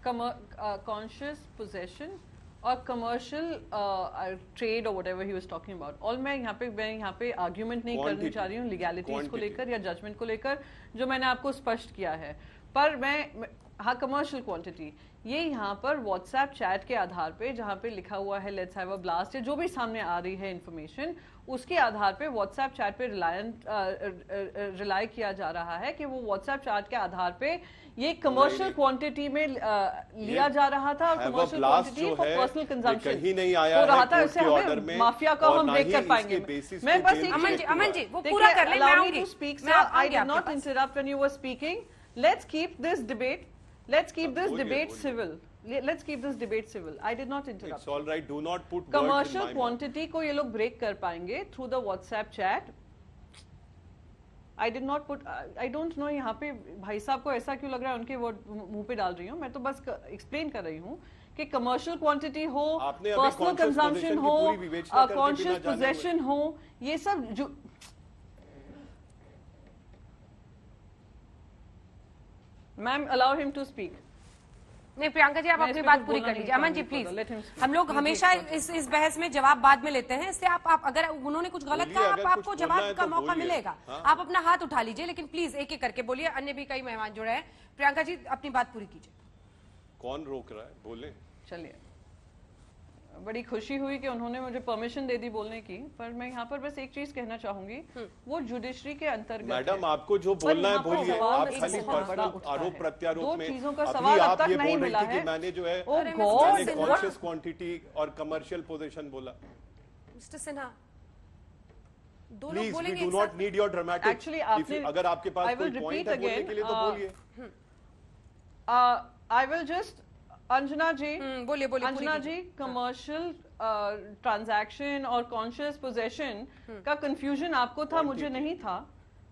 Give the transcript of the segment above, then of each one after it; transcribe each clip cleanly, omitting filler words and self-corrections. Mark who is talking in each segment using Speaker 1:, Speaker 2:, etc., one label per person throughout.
Speaker 1: Conscious possession और commercial trade और whatever he was talking about all. मैं यहाँ पे आर्ग्यूमेंट नहीं करनी चाह रही हूँ लीगैलिटीज को लेकर या जजमेंट को लेकर, जो मैंने आपको स्पष्ट किया है। पर मैं हाँ, कमर्शियल क्वांटिटी ये यहाँ पर व्हाट्सएप चैट के आधार पे जहाँ पे लिखा हुआ है लेट्स हैव अ ब्लास्ट, या जो भी सामने आ रही है इंफॉर्मेशन, उसके आधार पे व्हाट्सएप चैट पे रिलाई किया जा रहा है कि वो व्हाट्सएप चैट के आधार पे ये कमर्शियल क्वांटिटी में लिया जा रहा था, और commercial quantity for personal consumption हो रहा था। इससे हमें माफिया को हम ब्रेक कर पाएंगे। मैं बस
Speaker 2: अमन जी वो पूरा कर ले, मैं आऊंगी।
Speaker 1: I did not interrupt when you were speaking. Let's keep this debate civil. Let's keep this debate civil. I did not interrupt.
Speaker 3: It's all right. Do not put
Speaker 1: commercial quantity को ये लोग break कर पाएंगे through the WhatsApp chat. I did not put. I don't know यहाँ पे भाई साहब को ऐसा क्यों लग रहा है उनके वर्ड मुंह पे डाल रही हूँ। मैं तो बस एक्सप्लेन कर रही हूँ कि कमर्शियल क्वांटिटी हो, पर्सनल कंजम्पशन हो, कॉन्शियस पोजेशन हो, ये सब जो ma'am allow him to speak.
Speaker 2: नहीं प्रियंका जी, आप अपनी बात पूरी कर लीजिए। अमन जी प्लीज, हम लोग हमेशा इस बहस में जवाब बाद में लेते हैं, इसलिए आप अगर उन्होंने कुछ गलत कहा आपको जवाब का मौका मिलेगा। आप अपना हाथ उठा लीजिए, लेकिन प्लीज एक एक करके बोलिए। अन्य भी कई मेहमान जुड़े हैं। प्रियंका जी अपनी बात पूरी कीजिए।
Speaker 3: कौन रोक रहा है, बोले।
Speaker 1: चलिए, बड़ी खुशी हुई कि उन्होंने मुझे परमिशन दे दी बोलने की, पर मैं यहाँ पर बस एक चीज कहना चाहूंगी, वो जुडिशरी के अंतर्गत
Speaker 3: मैडम आपको जो बोलना है बोलिए। आप खाली पर्सनल आरोप प्रत्यारोप में चीजों का सवाल अब तक नहीं मिला है कि मैंने जो है कॉन्शियस क्वांटिटी और कमर्शियल पोजीशन बोला।
Speaker 2: मिस्टर सिन्हा, दो लोग
Speaker 3: प्लीज
Speaker 2: बोलेंगे।
Speaker 3: We do not need your dramatic.
Speaker 1: Actually आपने,
Speaker 3: अगर आपके पास कोई पॉइंट है बोलने के लिए तो बोलिए।
Speaker 1: आई विल जस्ट अंजना जी
Speaker 2: बोलिए
Speaker 1: अंजना जी, कमर्शियल ट्रांजैक्शन और कॉन्शियस पोजेशन का कंफ्यूजन आपको था, मुझे नहीं था।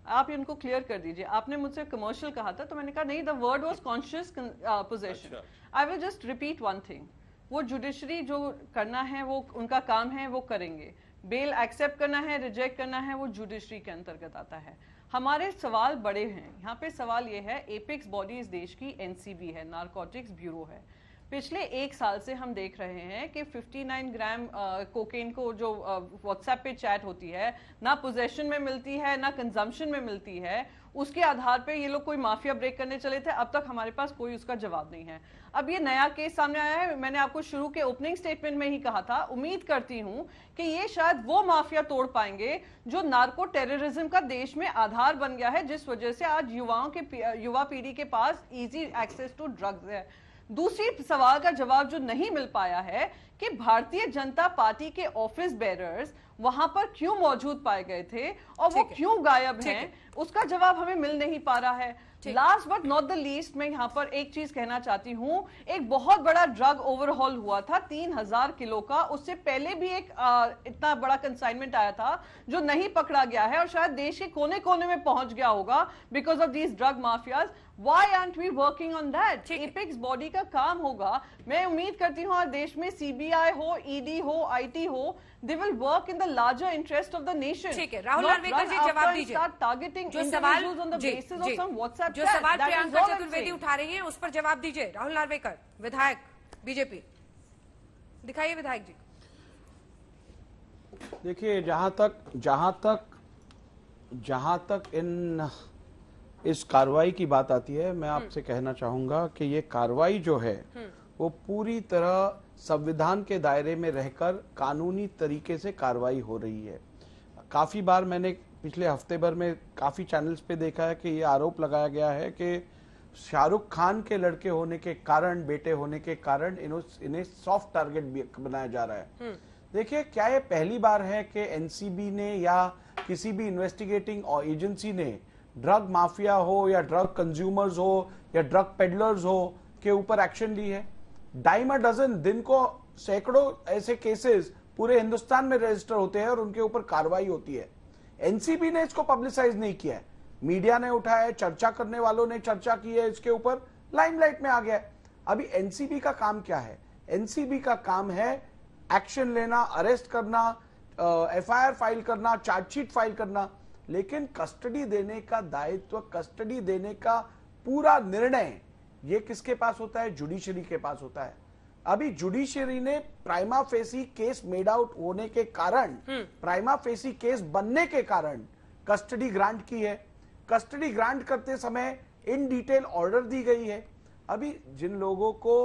Speaker 1: आप इनको क्लियर कर दीजिए। आपने मुझसे कमर्शियल कहा था तो मैंने कहा नहीं, the word was conscious possession. I will just repeat one thing, वो जुडिशरी जो करना है वो उनका काम है, वो करेंगे। बेल एक्सेप्ट करना है, रिजेक्ट करना है, वो जुडिशरी के अंतर्गत आता है। हमारे सवाल बड़े हैं यहाँ पे। सवाल ये है, एपेक्स बॉडी इस देश की एनसीबी है, नारकोटिक्स ब्यूरो है। पिछले एक साल से हम देख रहे हैं कि 59 ग्राम कोकेन को जो व्हाट्सएप पे चैट होती है, ना पोजेशन में मिलती है ना कंजम्पशन में मिलती है, उसके आधार पे ये लोग कोई माफिया ब्रेक करने चले थे। अब तक हमारे पास कोई उसका जवाब नहीं है। अब ये नया केस सामने आया है। मैंने आपको शुरू के ओपनिंग स्टेटमेंट में ही कहा था, उम्मीद करती हूं कि ये शायद वो माफिया तोड़ पाएंगे जो नार्को टेररिज्म का देश में आधार बन गया है, जिस वजह से आज युवा पीढ़ी के पास इजी एक्सेस टू ड्रग्स है। दूसरी सवाल का जवाब जो नहीं मिल पाया है कि भारतीय जनता पार्टी के ऑफिस बेरर्स वहां पर क्यों मौजूद पाए गए थे और वो क्यों गायब हैं, उसका जवाब हमें मिल नहीं पा रहा है। Last but not the least, मैं यहाँ पर एक चीज कहना चाहती हूँ। एक बहुत बड़ा ड्रग ओवरहॉल हुआ था 3000 किलो का। उससे पहले भी एक इतना बड़ा कंसाइनमेंट आया था जो नहीं पकड़ा गया है और शायद देश के कोने कोने में पहुंच गया होगा because of these drug mafias. Why aren't we working on that? Apex body का काम होगा। मैं उम्मीद करती हूँ देश में सीबीआई हो, ईडी हो, आईटी हो, they will work in the larger interest of the nation.
Speaker 2: ठीक है, राहुल नार्वेकर जी जवाब दीजिए। जो सवाल जो सवाल प्रियंका चतुर्वेदी उठा रही हैं उस पर जवाब दीजिए। राहुल नार्वेकर, विधायक बीजेपी, दिखाइए विधायक जी।
Speaker 4: देखिए, जहां तक इस कार्रवाई की बात आती है, मैं आपसे कहना चाहूंगा कि ये कार्रवाई जो है वो पूरी तरह संविधान के दायरे में रहकर कानूनी तरीके से कार्रवाई हो रही है। काफी बार मैंने पिछले हफ्ते भर में काफी चैनल्स पे देखा है कि ये आरोप लगाया गया है कि शाहरुख खान के लड़के होने के कारण, बेटे होने के कारण इन्हें सॉफ्ट टारगेट बनाया जा रहा है। देखिए, क्या ये पहली बार है कि एनसीबी ने या किसी भी इन्वेस्टिगेटिंग एजेंसी ने ड्रग माफिया हो या ड्रग कंज्यूमर्स हो या ड्रग पेडलर्स हो के ऊपर एक्शन ली है? डाइम अ डजन, दिन को सैकड़ों ऐसे केसेस पूरे हिंदुस्तान में रजिस्टर होते हैं और उनके ऊपर कार्रवाई होती है। एनसीबी ने इसको पब्लिसाइज नहीं किया है, मीडिया ने उठाया है, चर्चा करने वालों ने चर्चा की है, इसके ऊपर लाइमलाइट में आ गया है। अभी एनसीबी का काम क्या है? एनसीबी का काम है एक्शन लेना, अरेस्ट करना, एफआईआर फाइल करना, चार्जशीट फाइल करना, लेकिन कस्टडी देने का दायित्व, कस्टडी देने का पूरा निर्णय ये किसके पास होता है? जुडिशरी के पास होता है। अभी जुडिशरी ने prima facie case made out होने के कारण, प्राइमा फेसी केस बनने के कारण कस्टडी ग्रांट की है। कस्टडी ग्रांट करते समय इन डिटेल ऑर्डर दी गई है। अभी जिन लोगों को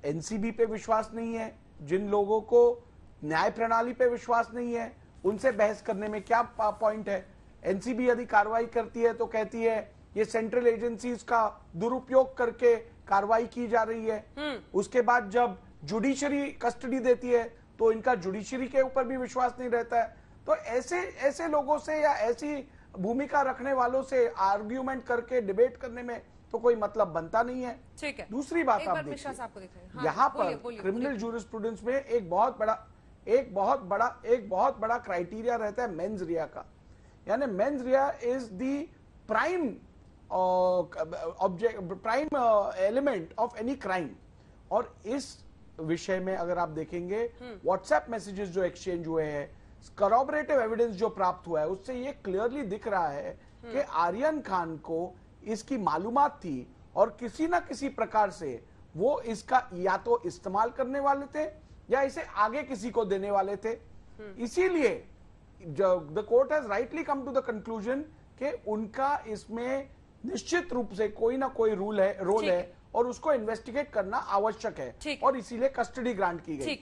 Speaker 4: एनसीबी पे विश्वास नहीं है, जिन लोगों को न्याय प्रणाली पे विश्वास नहीं है, उनसे बहस करने में क्या पॉइंट है? एनसीबी यदि कार्रवाई करती है तो कहती है ये सेंट्रल एजेंसीज का दुरुपयोग करके कार्रवाई की जा रही है। उसके बाद जब जुडिशरी कस्टडी देती है तो इनका जुडिशरी के ऊपर भी विश्वास नहीं रहता है। तो ऐसे लोगों से या ऐसी भूमिका रखने वालों से आर्ग्यूमेंट करके डिबेट करने में तो कोई मतलब बनता नहीं है।
Speaker 2: ठीक है।
Speaker 4: दूसरी बात आप देखिए, यहाँ पर क्रिमिनल जूरिस्प्रूडेंस में एक बहुत बड़ा क्राइटेरिया रहता है मेंस रिया का। यानी mains Riya is the prime element of any crime. और इस विषय में अगर आप देखेंगे व्हाट्सएप मैसेजेस जो एक्सचेंज हुए हैं, करॉबरेटिव एविडेंस जो प्राप्त हुआ है, उससे ये क्लियरली दिख रहा है कि आर्यन खान को इसकी मालूमात थी और किसी ना किसी प्रकार से वो इसका या तो इस्तेमाल करने वाले थे या इसे आगे किसी को देने वाले थे। इसीलिए the court has rightly come to the conclusion कि उनका इसमें निश्चित रूप से कोई ना कोई रोल है और उसको इन्वेस्टिगेट करना आवश्यक है और इसीलिए कस्टडी ग्रांट की गई।